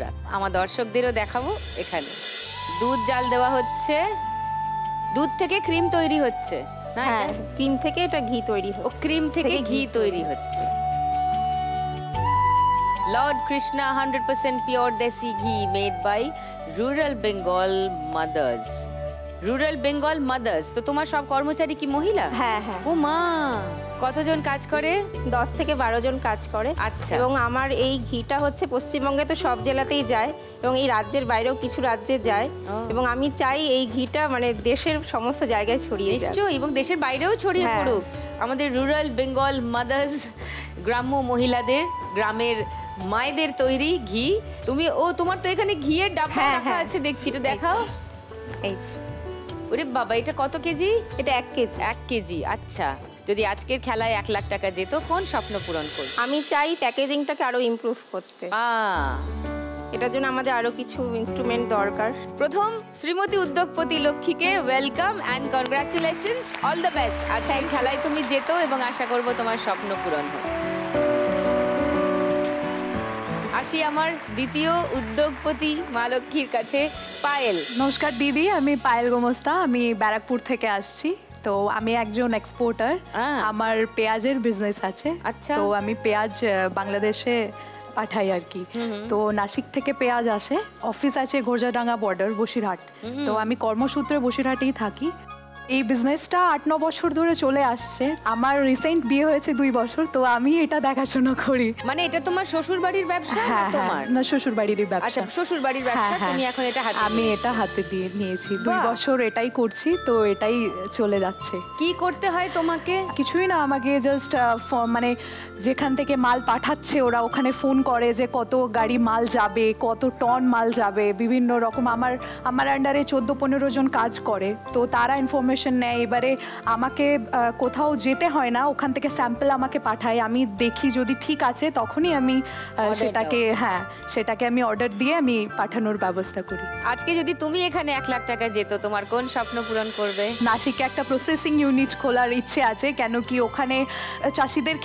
আমরা আমার দর্শকদেরও দেখাবো। এখানে দুধ জাল দেওয়া হচ্ছে, দুধ থেকে ক্রিম তৈরি হচ্ছে। হ্যাঁ, ক্রিম থেকে এটা ঘি তৈরি হচ্ছে। ও ক্রিম থেকে ঘি তৈরি হচ্ছে। Lord Krishna 100% pure desi ghee made by Rural Bengal mothers. Rural Bengal mothers. তো তোমার সব কর্মচারী কি মহিলা? হ্যাঁ হ্যাঁ। ও মা, কতজন কাজ করে? 10 থেকে 12 জন কাজ করে। আচ্ছা। এবং আমার এই ঘিটা হচ্ছে পশ্চিমবঙ্গে তো সব জেলাতেই যায় এবং এই রাজ্যের বাইরেও কিছু রাজ্যে যায় এবং আমি চাই এই ঘিটা মানে দেশের সমস্ত জায়গায় ছড়িয়ে যাক। নিশ্চয়ই, এবং দেশের বাইরেও ছড়িয়ে পড়ুক। আমাদের রুরাল বেঙ্গল মাদার্স, গ্রাম্য মহিলাদের, গ্রামের মায়েদের তৈরি ঘি। তুমি তোমার তো এখানে ঘিয়ের ডাব্বা রাখা আছে দেখছি, একটু দেখাও। এই যে, ওরে বাবা, এটা কত কেজি? এটা 1 কেজি। 1 কেজি। আচ্ছা, যদি আজকের খেলায় 1 লাখ টাকা যেত, কোন স্বপ্ন পূরণ করবে? আমি চাই প্যাকেজিংটাকে আরো ইমপ্রুভ করতে। এটার জন্য আমাদের আরো কিছু ইনস্ট্রুমেন্ট দরকার। প্রথম শ্রীমতী উদ্যোগপতি লক্ষ্মীকে welcome and congratulations, all the best. আচ্ছা, এই খেলায় তুমি যেত এবং আশা করব তোমার স্বপ্ন পূরণ হোক। আসি আমার দ্বিতীয় উদ্যোগপতি মা লক্ষ্মীর কাছে, পায়েল। নমস্কার দিদি, আমি পায়েল গোমস্তা, আমি ব্যারাকপুর থেকে আসছি। তো আমি একজন এক্সপোর্টার, আমার পেঁয়াজের বিজনেস আছে। আচ্ছা। তো আমি পেঁয়াজ বাংলাদেশে পাঠাই আর কি। তো নাসিক থেকে পেঁয়াজ আসে, অফিস আছে ঘোরজাডাঙ্গা বর্ডার, বসিরহাট। তো আমি কর্মসূত্রে বসিরহাটেই থাকি। এই বিজনেসটা 8-9 বছর ধরে চলে আসছে। আমার রিসেন্ট বিয়ে হয়েছে 2 বছর, তো আমি এটা দেখাশোনা করি। মানে এটা তোমার শ্বশুর বাড়ির ব্যবসা? তোমার না, শ্বশুর বাড়িরই ব্যবসা। আচ্ছা, শ্বশুর বাড়ির ব্যবসা, তুমি এখন এটা হাতে? আমি এটা হাতে দিয়ে নিয়েছি, 2 বছর এটাই করছি, তো এটাই চলে যাচ্ছে। কি করতে হয় তোমাকে? কিছুই না, আমাকে জাস্ট মানে যেখান থেকে মাল পাঠাচ্ছে ওরা ওখানে ফোন করে যে কত গাড়ি মাল যাবে, কত টন মাল যাবে, বিভিন্ন রকম। আমার আন্ডারে 14-15 জন কাজ করে, তো তারা ইনফরমেশন নেয়। এবারে আমাকে কোথাও যেতে হয় না, ওখান থেকে স্যাম্পল আমাকে পাঠায়, আমি দেখি যদি ঠিক আছে তখনই আমি সেটাকে আমি অর্ডার দিয়ে আমি পাঠানোর ব্যবস্থা করি। আজকে যদি তুমি এখানে 1 লাখ টাকা যেত, তোমার কোন স্বপ্ন পূরণ করবে? নাসিকে একটা প্রসেসিং ইউনিট খোলার ইচ্ছে আছে, কেন কি ওখানে চাষিদের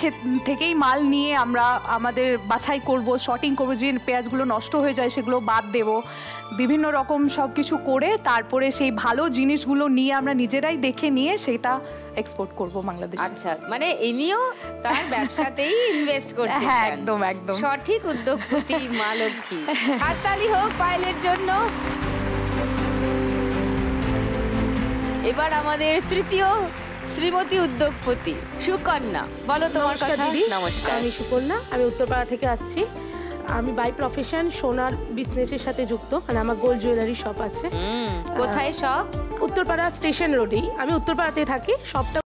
থেকেই মাল নিয়ে আমরা আমাদের বাছাই করব, শর্টিং করব, যে পেঁয়াজগুলো নষ্ট হয়ে যায় সেগুলো বাদ দেব, বিভিন্ন রকম সব কিছু করে তারপরে সেই ভালো জিনিসগুলো নিয়ে আমরা নিজেরাই দেখে নিয়ে সেটা এক্সপোর্ট করব বাংলাদেশে। আচ্ছা, মানে ইনিও তার ব্যবসাতেই ইনভেস্ট করতে। হ্যাঁ, একদম একদম সঠিক উদ্যোগপতি মা লক্ষ্মী। হাততালি হোক পায়েলের জন্য। এবার আমাদের তৃতীয় শ্রীমতী উদ্যোগপতি সুকন্যা, বলো তোমার কথা। দিদি, নমস্কার, আমি সুকন্যা, আমি উত্তরপাড়া থেকে আসছি। আমি বাই প্রফেশন সোনার বিজনেসের সাথে যুক্ত, মানে আমার গোল্ড জুয়েলারি শপ আছে। কোথায় শপ? উত্তরপাড়া স্টেশন রোডেই। আমি উত্তরপাড়াতে থাকি, শপটা